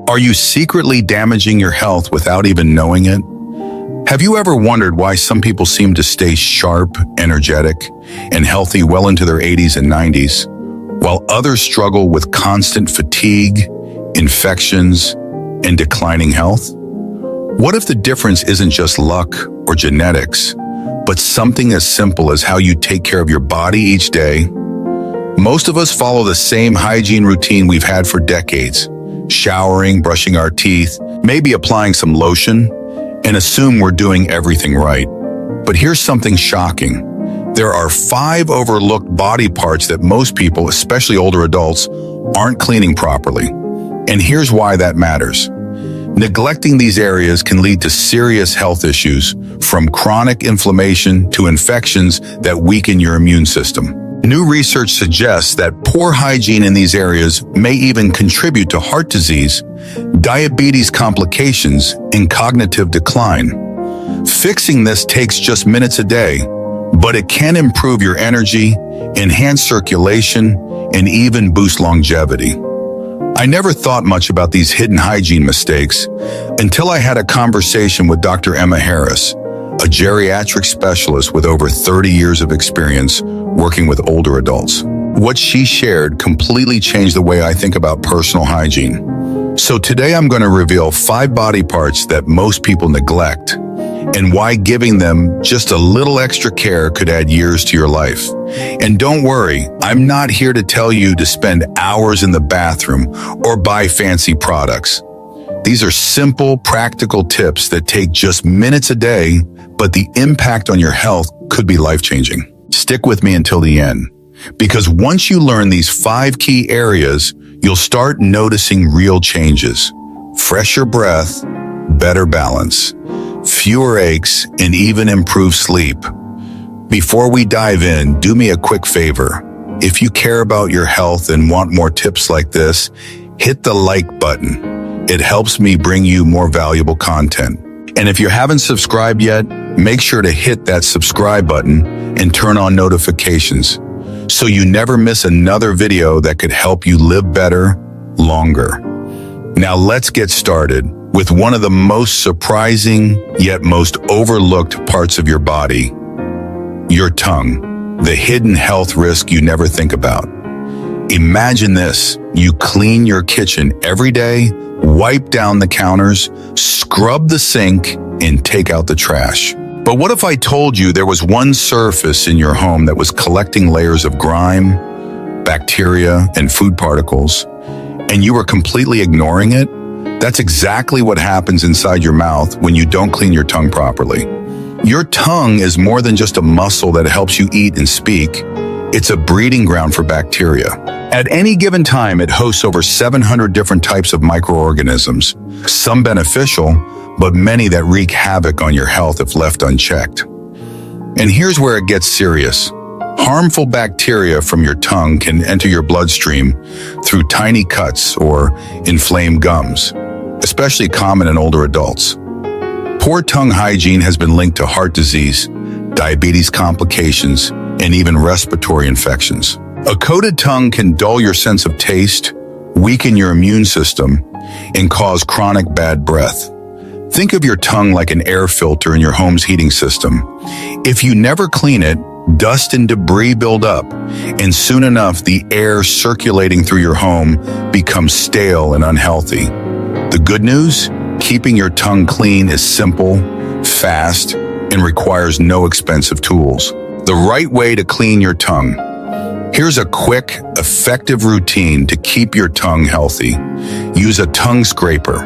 Are you secretly damaging your health without even knowing it? Have you ever wondered why some people seem to stay sharp, energetic, and healthy well into their 80s and 90s, while others struggle with constant fatigue, infections, and declining health? What if the difference isn't just luck or genetics, but something as simple as how you take care of your body each day? Most of us follow the same hygiene routine we've had for decades, showering, brushing our teeth, maybe applying some lotion, and assume we're doing everything right. But here's something shocking. There are 5 overlooked body parts that most people, especially older adults, aren't cleaning properly. And here's why that matters. Neglecting these areas can lead to serious health issues, from chronic inflammation to infections that weaken your immune system. New research suggests that poor hygiene in these areas may even contribute to heart disease, diabetes complications, and cognitive decline. Fixing this takes just minutes a day, but it can improve your energy, enhance circulation, and even boost longevity. I never thought much about these hidden hygiene mistakes until I had a conversation with Dr. Emma Harris, a geriatric specialist with over 30 years of experience working with older adults. What she shared completely changed the way I think about personal hygiene. So today I'm going to reveal 5 body parts that most people neglect and why giving them just a little extra care could add years to your life. And don't worry, I'm not here to tell you to spend hours in the bathroom or buy fancy products. These are simple, practical tips that take just minutes a day, but the impact on your health could be life-changing. Stick with me until the end, because once you learn these 5 key areas, you'll start noticing real changes. Fresher breath, better balance, fewer aches, and even improved sleep. Before we dive in, do me a quick favor. If you care about your health and want more tips like this, hit the like button. It helps me bring you more valuable content. And if you haven't subscribed yet, make sure to hit that subscribe button and turn on notifications so you never miss another video that could help you live better, longer. Now let's get started with one of the most surprising yet most overlooked parts of your body, your tongue, the hidden health risk you never think about. Imagine this: you clean your kitchen every day, wipe down the counters, scrub the sink, and take out the trash. But what if I told you there was one surface in your home that was collecting layers of grime, bacteria, and food particles, and you were completely ignoring it? That's exactly what happens inside your mouth when you don't clean your tongue properly. Your tongue is more than just a muscle that helps you eat and speak. It's a breeding ground for bacteria. At any given time, it hosts over 700 different types of microorganisms, some beneficial, but many that wreak havoc on your health if left unchecked. And here's where it gets serious. Harmful bacteria from your tongue can enter your bloodstream through tiny cuts or inflamed gums, especially common in older adults. Poor tongue hygiene has been linked to heart disease, diabetes complications, and even respiratory infections. A coated tongue can dull your sense of taste, weaken your immune system, and cause chronic bad breath. Think of your tongue like an air filter in your home's heating system. If you never clean it, dust and debris build up, and soon enough, the air circulating through your home becomes stale and unhealthy. The good news? Keeping your tongue clean is simple, fast, and requires no expensive tools. The right way to clean your tongue. Here's a quick, effective routine to keep your tongue healthy. Use a tongue scraper.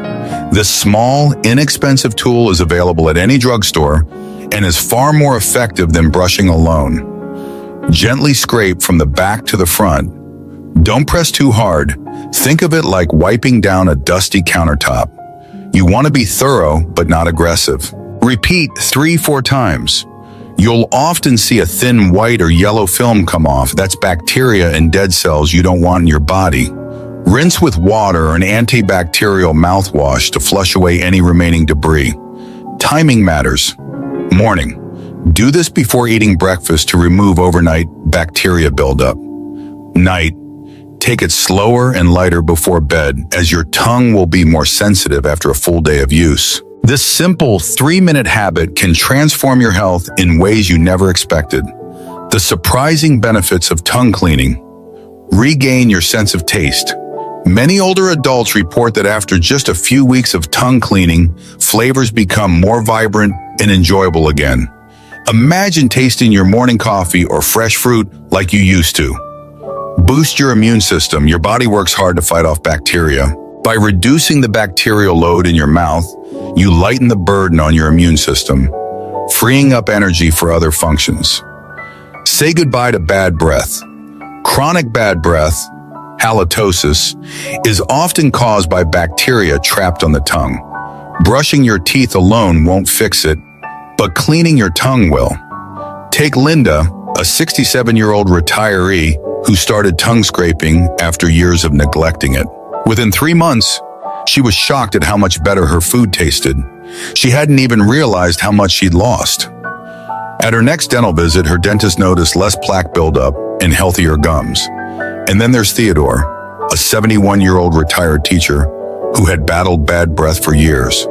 This small, inexpensive tool is available at any drugstore and is far more effective than brushing alone. Gently scrape from the back to the front. Don't press too hard. Think of it like wiping down a dusty countertop. You want to be thorough, but not aggressive. Repeat 3-4 times. You'll often see a thin white or yellow film come off. That's bacteria and dead cells you don't want in your body. Rinse with water or an antibacterial mouthwash to flush away any remaining debris. Timing matters. Morning. Do this before eating breakfast to remove overnight bacteria buildup. Night. Take it slower and lighter before bed, as your tongue will be more sensitive after a full day of use. This simple 3-minute habit can transform your health in ways you never expected. The surprising benefits of tongue cleaning. Regain your sense of taste. Many older adults report that after just a few weeks of tongue cleaning, flavors become more vibrant and enjoyable again. Imagine tasting your morning coffee or fresh fruit like you used to. Boost your immune system. Your body works hard to fight off bacteria. By reducing the bacterial load in your mouth, you lighten the burden on your immune system, freeing up energy for other functions. Say goodbye to bad breath. Chronic bad breath, halitosis, is often caused by bacteria trapped on the tongue. Brushing your teeth alone won't fix it, but cleaning your tongue will. Take Linda, a 67-year-old retiree who started tongue scraping after years of neglecting it. Within 3 months, she was shocked at how much better her food tasted. She hadn't even realized how much she'd lost. At her next dental visit, her dentist noticed less plaque buildup and healthier gums. And then there's Theodore, a 71-year-old retired teacher who had battled bad breath for years.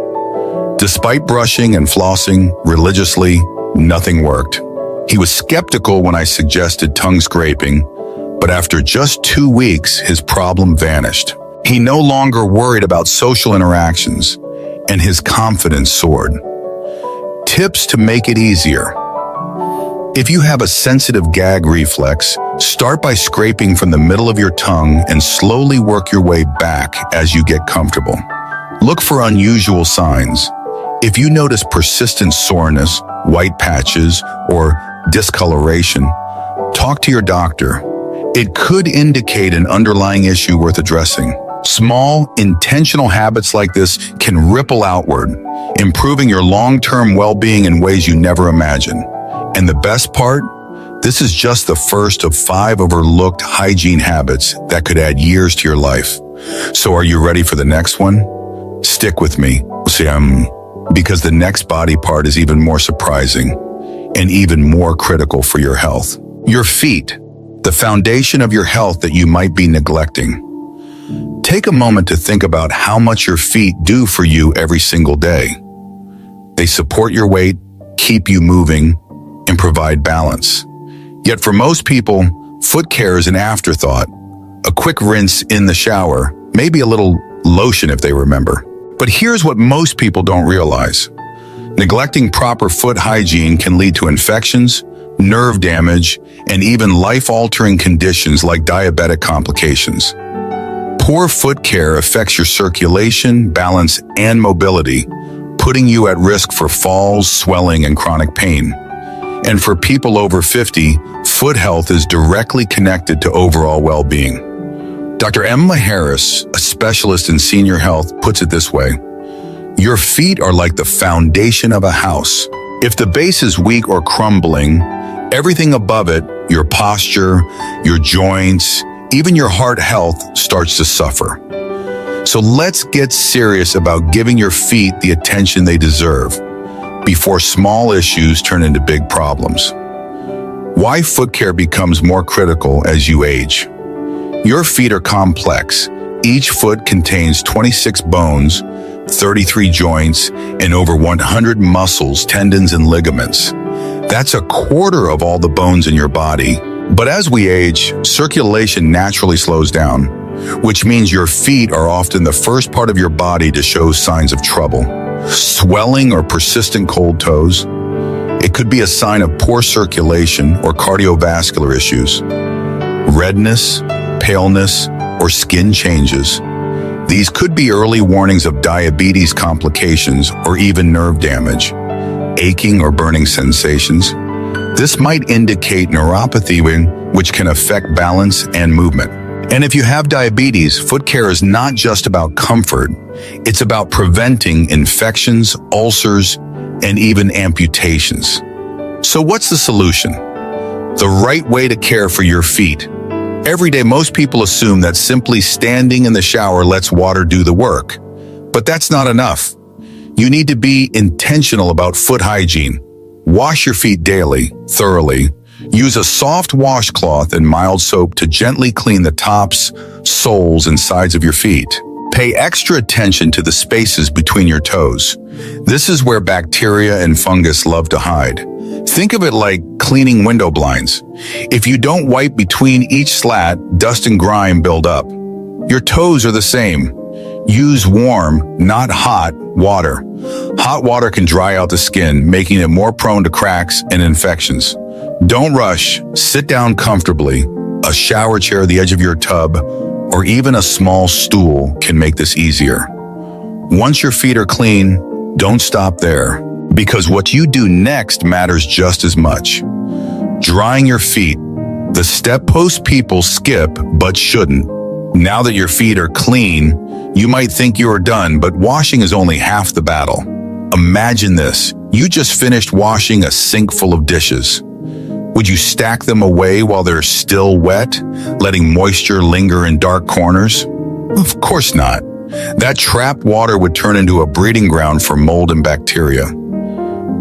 Despite brushing and flossing religiously, nothing worked. He was skeptical when I suggested tongue scraping, but after just 2 weeks, his problem vanished. He no longer worried about social interactions, and his confidence soared. Tips to make it easier. If you have a sensitive gag reflex, start by scraping from the middle of your tongue and slowly work your way back as you get comfortable. Look for unusual signs. If you notice persistent soreness, white patches, or discoloration, talk to your doctor. It could indicate an underlying issue worth addressing. Small, intentional habits like this can ripple outward, improving your long-term well-being in ways you never imagined. And the best part? This is just the first of 5 overlooked hygiene habits that could add years to your life. So are you ready for the next one? Stick with me. Because the next body part is even more surprising and even more critical for your health. Your feet, the foundation of your health that you might be neglecting. Take a moment to think about how much your feet do for you every single day. They support your weight, keep you moving, and provide balance. Yet for most people, foot care is an afterthought. A quick rinse in the shower, maybe a little lotion if they remember. But here's what most people don't realize. Neglecting proper foot hygiene can lead to infections, nerve damage, and even life-altering conditions like diabetic complications. Poor foot care affects your circulation, balance, and mobility, putting you at risk for falls, swelling, and chronic pain. And for people over 50, foot health is directly connected to overall well-being. Dr. Emma Harris, a specialist in senior health, puts it this way: your feet are like the foundation of a house. If the base is weak or crumbling, everything above it, your posture, your joints, even your heart health, starts to suffer. So let's get serious about giving your feet the attention they deserve before small issues turn into big problems. Why foot care becomes more critical as you age. Your feet are complex. Each foot contains 26 bones, 33 joints, and over 100 muscles, tendons, and ligaments. That's a quarter of all the bones in your body. But as we age, circulation naturally slows down, which means your feet are often the first part of your body to show signs of trouble. Swelling or persistent cold toes. It could be a sign of poor circulation or cardiovascular issues. Redness, paleness, or skin changes. These could be early warnings of diabetes complications or even nerve damage. Aching or burning sensations. This might indicate neuropathy, which can affect balance and movement. And if you have diabetes, foot care is not just about comfort. It's about preventing infections, ulcers, and even amputations. So what's the solution? The right way to care for your feet. Every day, most people assume that simply standing in the shower lets water do the work. But that's not enough. You need to be intentional about foot hygiene. Wash your feet daily, thoroughly. Use a soft washcloth and mild soap to gently clean the tops, soles, and sides of your feet. Pay extra attention to the spaces between your toes. This is where bacteria and fungus love to hide. Think of it like cleaning window blinds. If you don't wipe between each slat, dust and grime build up. Your toes are the same. Use warm, not hot, water. Hot water can dry out the skin, making it more prone to cracks and infections. Don't rush. Sit down comfortably. A shower chair, the edge of your tub, or even a small stool can make this easier. Once your feet are clean, don't stop there, because what you do next matters just as much. Drying your feet, the step most people skip but shouldn't. Now that your feet are clean, you might think you are done, but washing is only half the battle. Imagine this. You just finished washing a sink full of dishes. Would you stack them away while they're still wet, letting moisture linger in dark corners? Of course not. That trapped water would turn into a breeding ground for mold and bacteria.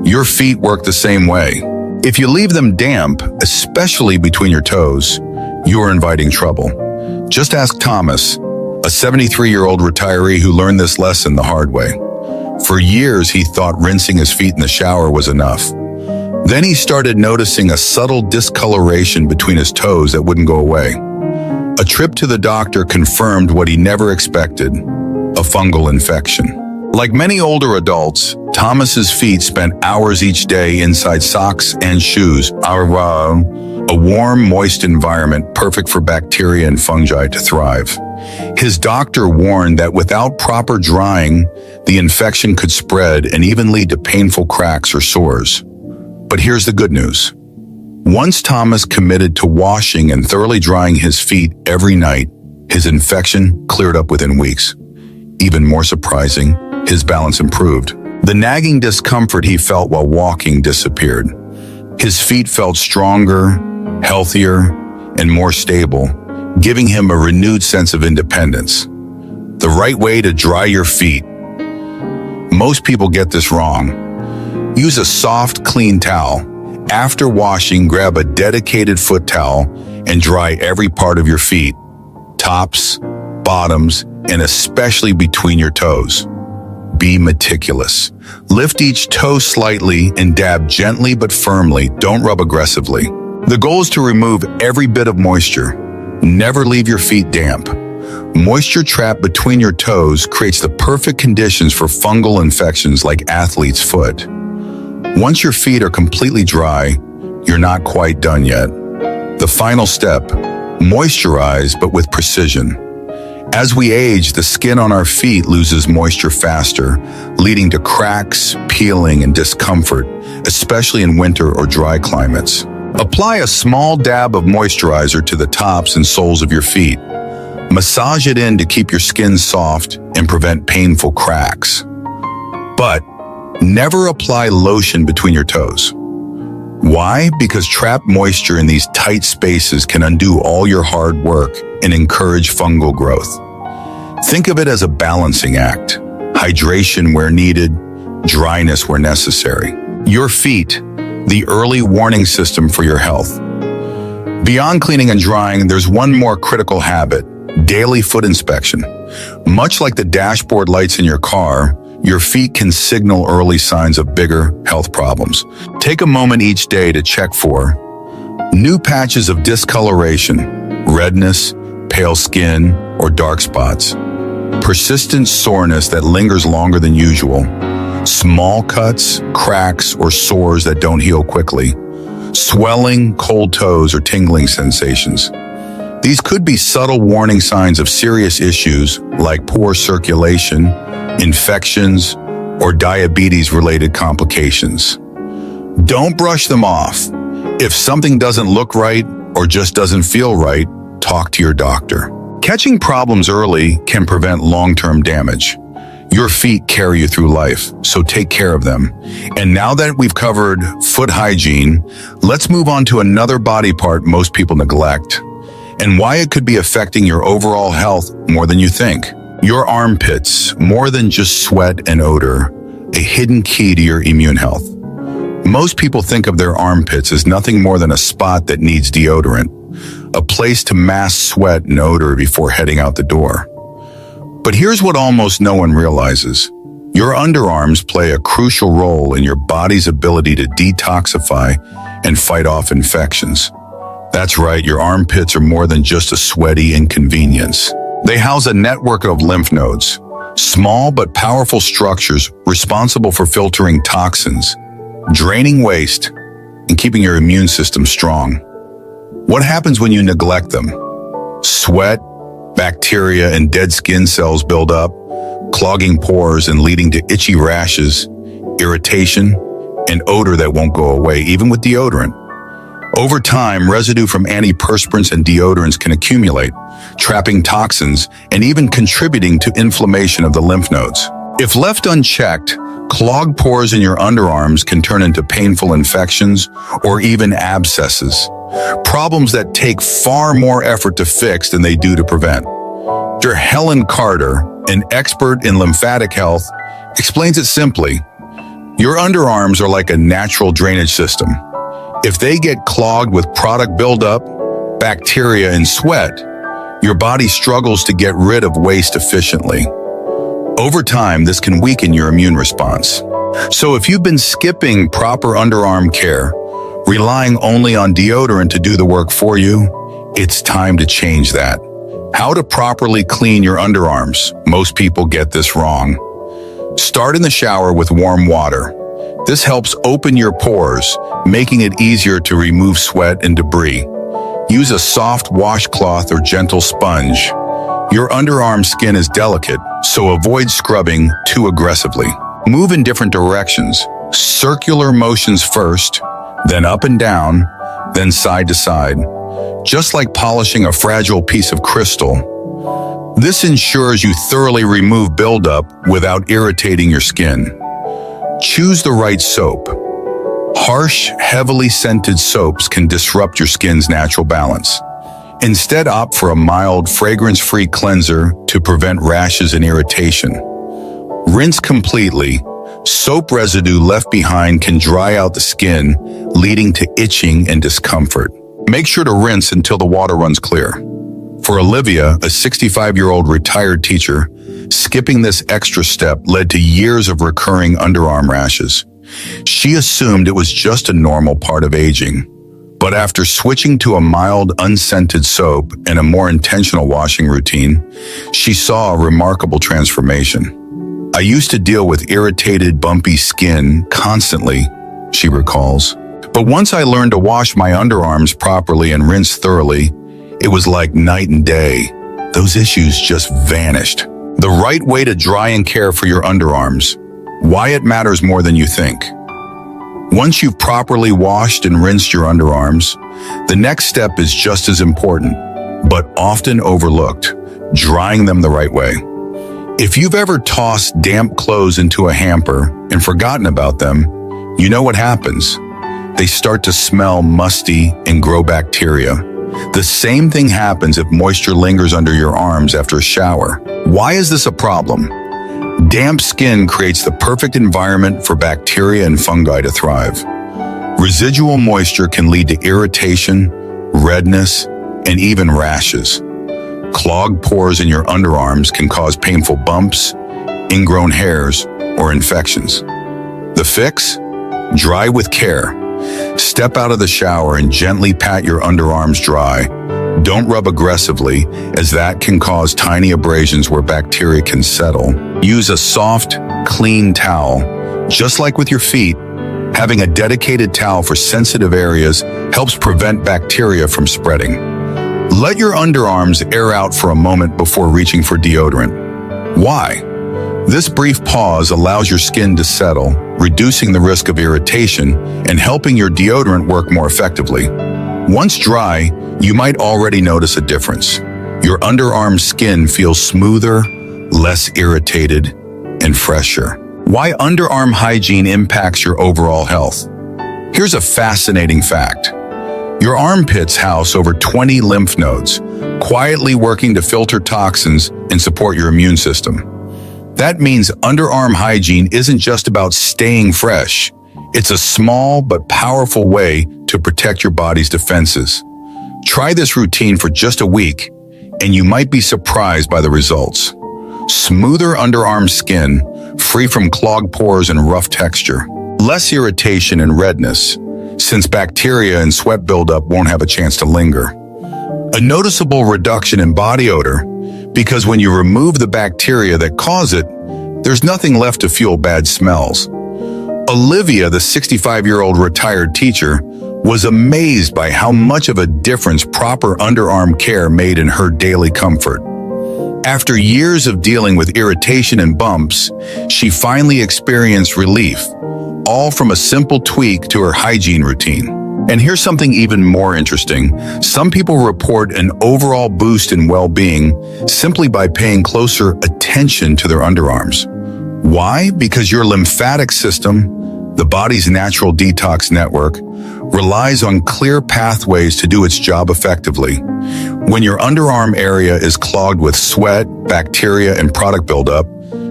Your feet work the same way. If you leave them damp, especially between your toes, you are inviting trouble. Just ask Thomas, a 73-year-old retiree who learned this lesson the hard way. For years, he thought rinsing his feet in the shower was enough. Then he started noticing a subtle discoloration between his toes that wouldn't go away. A trip to the doctor confirmed what he never expected, a fungal infection. Like many older adults, Thomas's feet spent hours each day inside socks and shoes, a warm, moist environment perfect for bacteria and fungi to thrive. His doctor warned that without proper drying, the infection could spread and even lead to painful cracks or sores. But here's the good news. Once Thomas committed to washing and thoroughly drying his feet every night, his infection cleared up within weeks. Even more surprising, his balance improved. The nagging discomfort he felt while walking disappeared. His feet felt stronger, healthier, and more stable, giving him a renewed sense of independence. The right way to dry your feet. Most people get this wrong. Use a soft, clean towel. After washing, grab a dedicated foot towel and dry every part of your feet, tops, bottoms, and especially between your toes. Be meticulous. Lift each toe slightly and dab gently but firmly. Don't rub aggressively. The goal is to remove every bit of moisture. Never leave your feet damp. Moisture trapped between your toes creates the perfect conditions for fungal infections like athlete's foot. Once your feet are completely dry, you're not quite done yet. The final step, moisturize but with precision. As we age, the skin on our feet loses moisture faster, leading to cracks, peeling, and discomfort, especially in winter or dry climates. Apply a small dab of moisturizer to the tops and soles of your feet. Massage it in to keep your skin soft and prevent painful cracks. But never apply lotion between your toes. Why? Because trapped moisture in these tight spaces can undo all your hard work and encourage fungal growth. Think of it as a balancing act. Hydration where needed, dryness where necessary. Your feet, the early warning system for your health. Beyond cleaning and drying, there's one more critical habit, daily foot inspection. Much like the dashboard lights in your car, your feet can signal early signs of bigger health problems. Take a moment each day to check for new patches of discoloration, redness, pale skin, or dark spots, persistent soreness that lingers longer than usual, small cuts, cracks, or sores that don't heal quickly, swelling, cold toes, or tingling sensations. These could be subtle warning signs of serious issues like poor circulation, infections, or diabetes-related complications. Don't brush them off. If something doesn't look right or just doesn't feel right, talk to your doctor. Catching problems early can prevent long-term damage. Your feet carry you through life, so take care of them. And now that we've covered foot hygiene, let's move on to another body part most people neglect, and why it could be affecting your overall health more than you think. Your armpits, more than just sweat and odor, a hidden key to your immune health. Most people think of their armpits as nothing more than a spot that needs deodorant, a place to mask sweat and odor before heading out the door. But here's what almost no one realizes. Your underarms play a crucial role in your body's ability to detoxify and fight off infections. That's right, your armpits are more than just a sweaty inconvenience. They house a network of lymph nodes, small but powerful structures responsible for filtering toxins, draining waste, and keeping your immune system strong. What happens when you neglect them? Sweat, bacteria, and dead skin cells build up, clogging pores and leading to itchy rashes, irritation, and odor that won't go away, even with deodorant. Over time, residue from antiperspirants and deodorants can accumulate, trapping toxins and even contributing to inflammation of the lymph nodes. If left unchecked, clogged pores in your underarms can turn into painful infections or even abscesses, problems that take far more effort to fix than they do to prevent. Dr. Helen Carter, an expert in lymphatic health, explains it simply. Your underarms are like a natural drainage system. If they get clogged with product buildup, bacteria, and sweat, your body struggles to get rid of waste efficiently. Over time, this can weaken your immune response. So if you've been skipping proper underarm care, relying only on deodorant to do the work for you, it's time to change that. How to properly clean your underarms. Most people get this wrong. Start in the shower with warm water. This helps open your pores, making it easier to remove sweat and debris. Use a soft washcloth or gentle sponge. Your underarm skin is delicate, so avoid scrubbing too aggressively. Move in different directions. Circular motions first, then up and down, then side to side. Just like polishing a fragile piece of crystal. This ensures you thoroughly remove buildup without irritating your skin. Choose the right soap. Harsh, heavily scented soaps can disrupt your skin's natural balance. Instead, opt for a mild, fragrance-free cleanser to prevent rashes and irritation. Rinse completely. Soap residue left behind can dry out the skin, leading to itching and discomfort. Make sure to rinse until the water runs clear. For Olivia, a 65-year-old retired teacher, skipping this extra step led to years of recurring underarm rashes. She assumed it was just a normal part of aging. But after switching to a mild, unscented soap and a more intentional washing routine, she saw a remarkable transformation. I used to deal with irritated, bumpy skin constantly, she recalls. But once I learned to wash my underarms properly and rinse thoroughly, it was like night and day. Those issues just vanished. The right way to dry and care for your underarms. Why it matters more than you think. Once you've properly washed and rinsed your underarms, the next step is just as important, but often overlooked, drying them the right way. If you've ever tossed damp clothes into a hamper and forgotten about them, you know what happens. They start to smell musty and grow bacteria. The same thing happens if moisture lingers under your arms after a shower. Why is this a problem? Damp skin creates the perfect environment for bacteria and fungi to thrive. Residual moisture can lead to irritation, redness, and even rashes. Clogged pores in your underarms can cause painful bumps, ingrown hairs, or infections. The fix? Dry with care. Step out of the shower and gently pat your underarms dry. Don't rub aggressively, as that can cause tiny abrasions where bacteria can settle. Use a soft, clean towel. Just like with your feet, having a dedicated towel for sensitive areas helps prevent bacteria from spreading. Let your underarms air out for a moment before reaching for deodorant. Why? This brief pause allows your skin to settle, reducing the risk of irritation and helping your deodorant work more effectively. Once dry, you might already notice a difference. Your underarm skin feels smoother, less irritated, and fresher. Why underarm hygiene impacts your overall health. Here's a fascinating fact. Your armpits house over 20 lymph nodes, quietly working to filter toxins and support your immune system. That means underarm hygiene isn't just about staying fresh. It's a small but powerful way to protect your body's defenses. Try this routine for just a week, and you might be surprised by the results. Smoother underarm skin, free from clogged pores and rough texture. Less irritation and redness, since bacteria and sweat buildup won't have a chance to linger. A noticeable reduction in body odor, because when you remove the bacteria that cause it, there's nothing left to fuel bad smells. Olivia, the 65-year-old retired teacher, was amazed by how much of a difference proper underarm care made in her daily comfort. After years of dealing with irritation and bumps, she finally experienced relief, all from a simple tweak to her hygiene routine. And here's something even more interesting. Some people report an overall boost in well-being simply by paying closer attention to their underarms. Why? Because your lymphatic system, the body's natural detox network, relies on clear pathways to do its job effectively. When your underarm area is clogged with sweat, bacteria, and product buildup,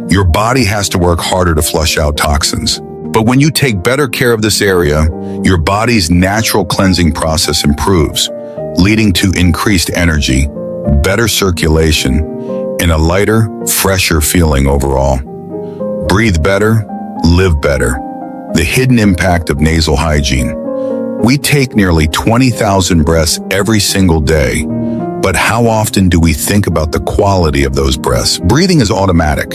your body has to work harder to flush out toxins. But when you take better care of this area, your body's natural cleansing process improves, leading to increased energy, better circulation, and a lighter, fresher feeling overall. Breathe better, live better. The hidden impact of nasal hygiene. We take nearly 20,000 breaths every single day, but how often do we think about the quality of those breaths? Breathing is automatic.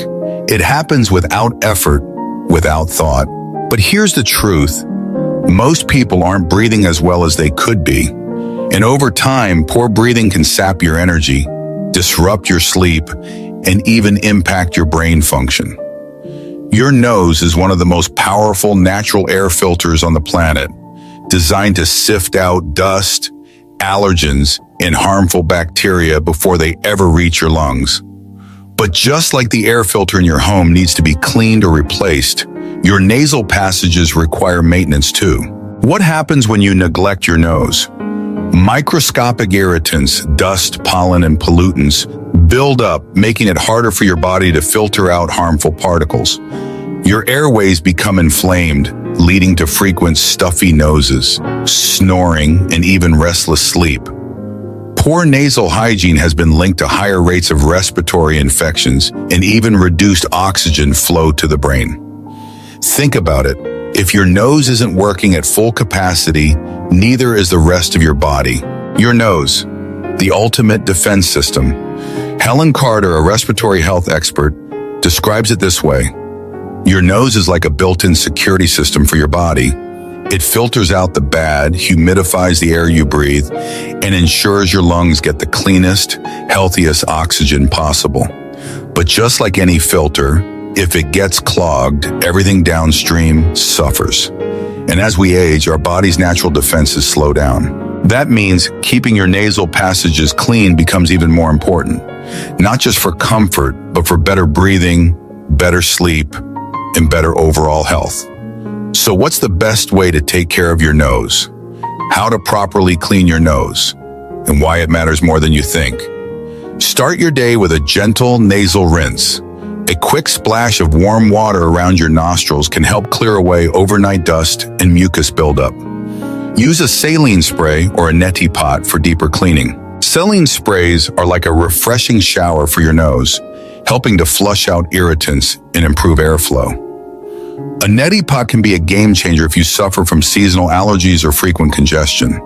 It happens without effort, without thought. But here's the truth. Most people aren't breathing as well as they could be. And over time, poor breathing can sap your energy, disrupt your sleep, and even impact your brain function. Your nose is one of the most powerful natural air filters on the planet, designed to sift out dust, allergens, and harmful bacteria before they ever reach your lungs. But just like the air filter in your home needs to be cleaned or replaced, your nasal passages require maintenance too. What happens when you neglect your nose? Microscopic irritants, dust, pollen, and pollutants build up, making it harder for your body to filter out harmful particles. Your airways become inflamed, leading to frequent stuffy noses, snoring, and even restless sleep. Poor nasal hygiene has been linked to higher rates of respiratory infections and even reduced oxygen flow to the brain. Think about it. If your nose isn't working at full capacity, neither is the rest of your body. Your nose, the ultimate defense system. Helen Carter, a respiratory health expert, describes it this way. Your nose is like a built-in security system for your body. It filters out the bad, humidifies the air you breathe, and ensures your lungs get the cleanest, healthiest oxygen possible. But just like any filter, if it gets clogged, everything downstream suffers. And as we age, our body's natural defenses slow down. That means keeping your nasal passages clean becomes even more important, not just for comfort, but for better breathing, better sleep, and better overall health. So what's the best way to take care of your nose? How to properly clean your nose, and why it matters more than you think. Start your day with a gentle nasal rinse. A quick splash of warm water around your nostrils can help clear away overnight dust and mucus buildup. Use a saline spray or a neti pot for deeper cleaning. Saline sprays are like a refreshing shower for your nose, helping to flush out irritants and improve airflow. A neti pot can be a game changer if you suffer from seasonal allergies or frequent congestion.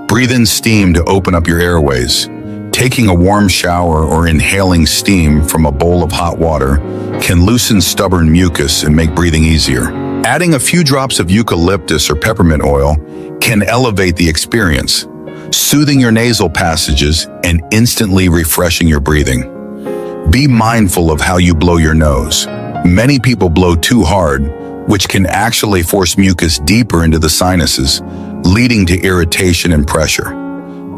Breathe in steam to open up your airways. Taking a warm shower or inhaling steam from a bowl of hot water can loosen stubborn mucus and make breathing easier. Adding a few drops of eucalyptus or peppermint oil can elevate the experience, soothing your nasal passages and instantly refreshing your breathing. Be mindful of how you blow your nose. Many people blow too hard, which can actually force mucus deeper into the sinuses, leading to irritation and pressure.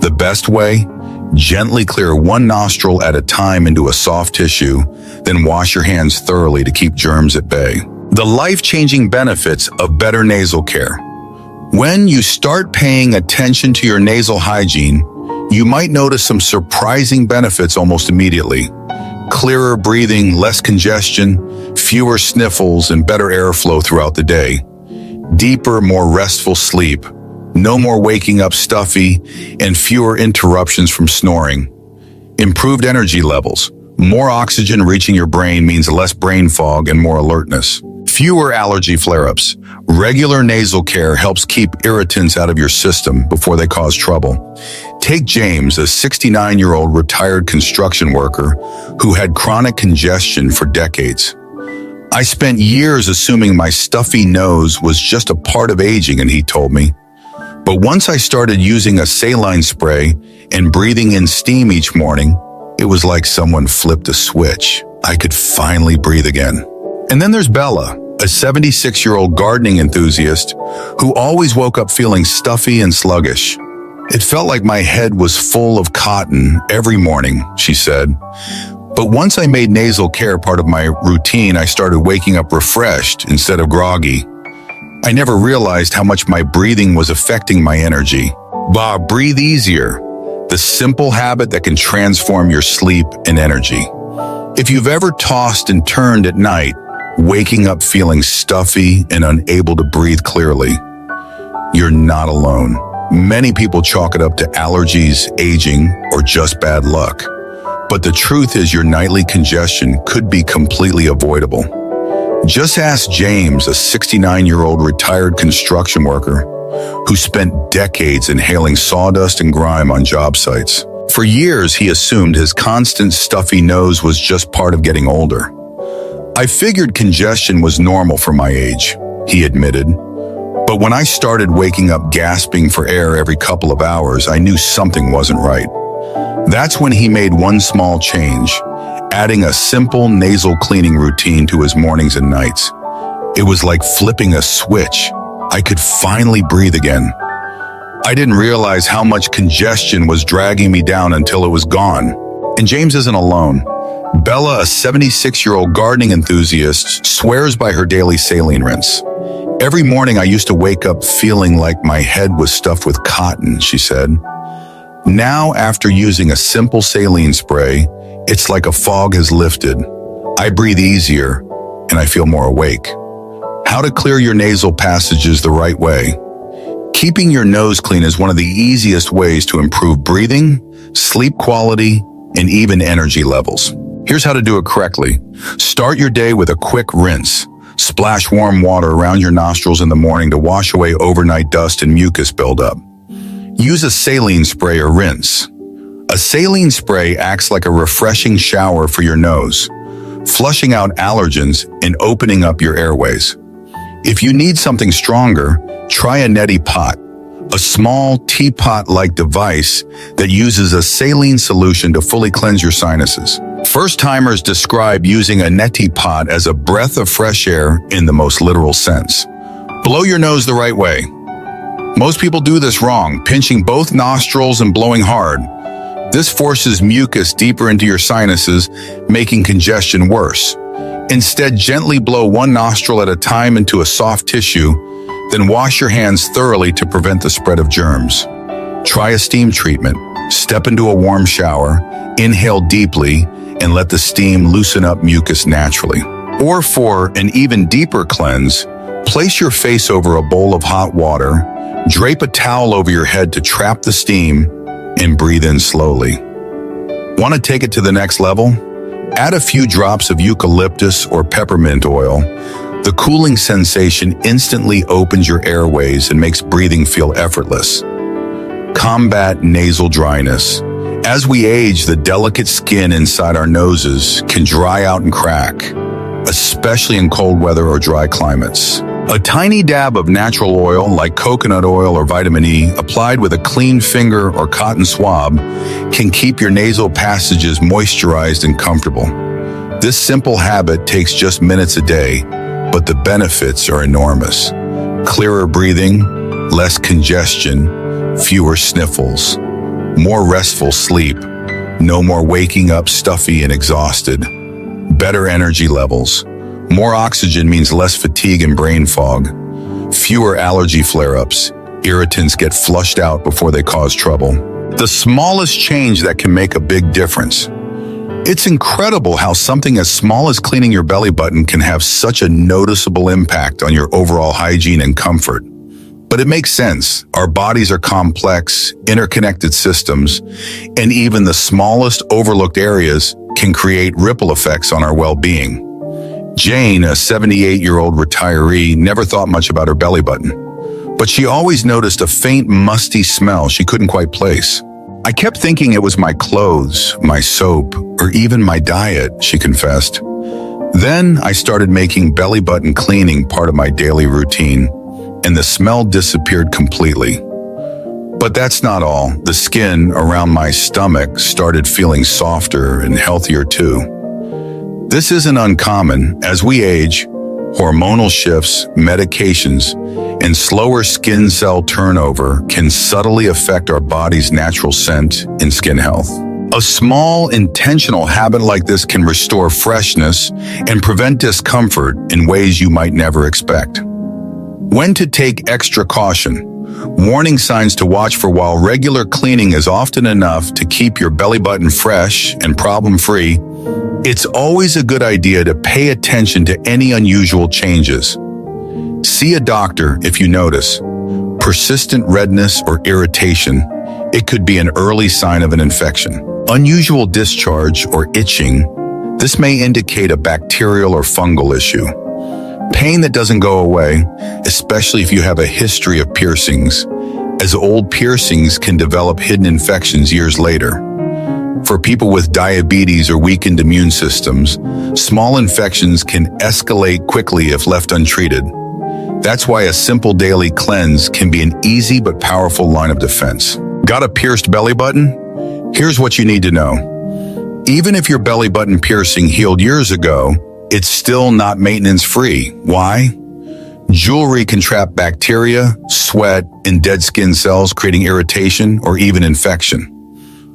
The best way? Gently clear one nostril at a time into a soft tissue, then wash your hands thoroughly to keep germs at bay. The life-changing benefits of better nasal care. When you start paying attention to your nasal hygiene, you might notice some surprising benefits almost immediately. Clearer breathing, less congestion, fewer sniffles, and better airflow throughout the day. deeper, more restful sleep, no more waking up stuffy, and fewer interruptions from snoring. Improved energy levels. More oxygen reaching your brain means less brain fog and more alertness. Fewer allergy flare-ups. Regular nasal care helps keep irritants out of your system before they cause trouble. Take James, a 69-year-old retired construction worker who had chronic congestion for decades. I spent years assuming my stuffy nose was just a part of aging, and he told me. But once I started using a saline spray and breathing in steam each morning, it was like someone flipped a switch. I could finally breathe again. And then there's Bella, a 76-year-old gardening enthusiast who always woke up feeling stuffy and sluggish. It felt like my head was full of cotton every morning, she said. But once I made nasal care part of my routine, I started waking up refreshed instead of groggy. I never realized how much my breathing was affecting my energy. Breathe easier, the simple habit that can transform your sleep and energy. If you've ever tossed and turned at night, waking up feeling stuffy and unable to breathe clearly, you're not alone. Many people chalk it up to allergies, aging, or just bad luck. But the truth is your nightly congestion could be completely avoidable. Just ask James, a 69-year-old retired construction worker who spent decades inhaling sawdust and grime on job sites. For years, he assumed his constant stuffy nose was just part of getting older. I figured congestion was normal for my age, he admitted. But when I started waking up gasping for air every couple of hours, I knew something wasn't right. That's when he made one small change, adding a simple nasal cleaning routine to his mornings and nights. It was like flipping a switch. I could finally breathe again. I didn't realize how much congestion was dragging me down until it was gone. And James isn't alone. Bella, a 76-year-old gardening enthusiast, swears by her daily saline rinse. Every morning I used to wake up feeling like my head was stuffed with cotton, she said. Now, after using a simple saline spray, it's like a fog has lifted. I breathe easier, and I feel more awake. How to clear your nasal passages the right way. Keeping your nose clean is one of the easiest ways to improve breathing, sleep quality, and even energy levels. Here's how to do it correctly. Start your day with a quick rinse. Splash warm water around your nostrils in the morning to wash away overnight dust and mucus buildup. Use a saline spray or rinse. A saline spray acts like a refreshing shower for your nose, flushing out allergens and opening up your airways. If you need something stronger, try a neti pot, a small teapot-like device that uses a saline solution to fully cleanse your sinuses. First-timers describe using a neti pot as a breath of fresh air in the most literal sense. Blow your nose the right way. Most people do this wrong, pinching both nostrils and blowing hard. This forces mucus deeper into your sinuses, making congestion worse. Instead, gently blow one nostril at a time into a soft tissue, then wash your hands thoroughly to prevent the spread of germs. Try a steam treatment. Step into a warm shower, inhale deeply, and let the steam loosen up mucus naturally. Or for an even deeper cleanse, place your face over a bowl of hot water, drape a towel over your head to trap the steam, and breathe in slowly. Want to take it to the next level? Add a few drops of eucalyptus or peppermint oil. The cooling sensation instantly opens your airways and makes breathing feel effortless. Combat nasal dryness. As we age, the delicate skin inside our noses can dry out and crack, especially in cold weather or dry climates. A tiny dab of natural oil, like coconut oil or vitamin E, applied with a clean finger or cotton swab, can keep your nasal passages moisturized and comfortable. This simple habit takes just minutes a day, but the benefits are enormous. Clearer breathing, less congestion, fewer sniffles, more restful sleep, no more waking up stuffy and exhausted, better energy levels. More oxygen means less fatigue and brain fog, fewer allergy flare-ups, irritants get flushed out before they cause trouble. The smallest change that can make a big difference. It's incredible how something as small as cleaning your belly button can have such a noticeable impact on your overall hygiene and comfort. But it makes sense. Our bodies are complex, interconnected systems, and even the smallest overlooked areas can create ripple effects on our well-being. Jane, a 78-year-old retiree, never thought much about her belly button, but she always noticed a faint, musty smell she couldn't quite place. "I kept thinking it was my clothes, my soap, or even my diet," she confessed. "Then I started making belly button cleaning part of my daily routine, and the smell disappeared completely." But that's not all. The skin around my stomach started feeling softer and healthier too. This isn't uncommon. As we age, hormonal shifts, medications, and slower skin cell turnover can subtly affect our body's natural scent and skin health. A small, intentional habit like this can restore freshness and prevent discomfort in ways you might never expect. When to take extra caution. Warning signs to watch for. While regular cleaning is often enough to keep your belly button fresh and problem-free, it's always a good idea to pay attention to any unusual changes. See a doctor if you notice persistent redness or irritation. It could be an early sign of an infection. Unusual discharge or itching. This may indicate a bacterial or fungal issue. Pain that doesn't go away, especially if you have a history of piercings, as old piercings can develop hidden infections years later. For people with diabetes or weakened immune systems, small infections can escalate quickly if left untreated. That's why a simple daily cleanse can be an easy but powerful line of defense. Got a pierced belly button? Here's what you need to know. Even if your belly button piercing healed years ago, it's still not maintenance-free. Why? Jewelry can trap bacteria, sweat, and dead skin cells, creating irritation or even infection.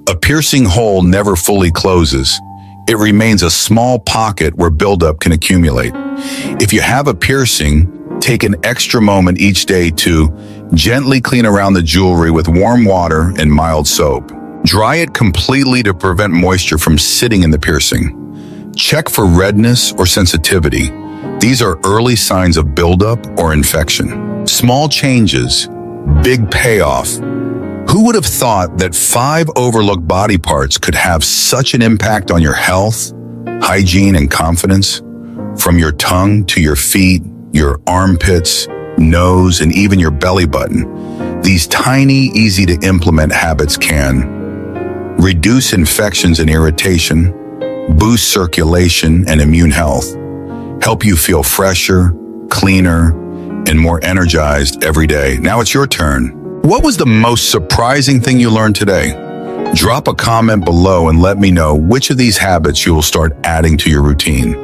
A piercing hole never fully closes. It remains a small pocket where buildup can accumulate. If you have a piercing, take an extra moment each day to gently clean around the jewelry with warm water and mild soap. Dry it completely to prevent moisture from sitting in the piercing. Check for redness or sensitivity. These are early signs of buildup or infection. Small changes, big payoff. Who would have thought that 5 overlooked body parts could have such an impact on your health, hygiene, and confidence? From your tongue to your feet, your armpits, nose, and even your belly button. These tiny, easy-to-implement habits can reduce infections and irritation, boost circulation and immune health, help you feel fresher, cleaner, and more energized every day. Now it's your turn. What was the most surprising thing you learned today? Drop a comment below and let me know which of these habits you will start adding to your routine.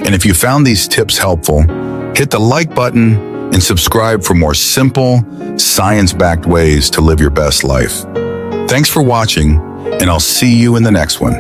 And if you found these tips helpful, hit the like button and subscribe for more simple, science-backed ways to live your best life. Thanks for watching, and I'll see you in the next one.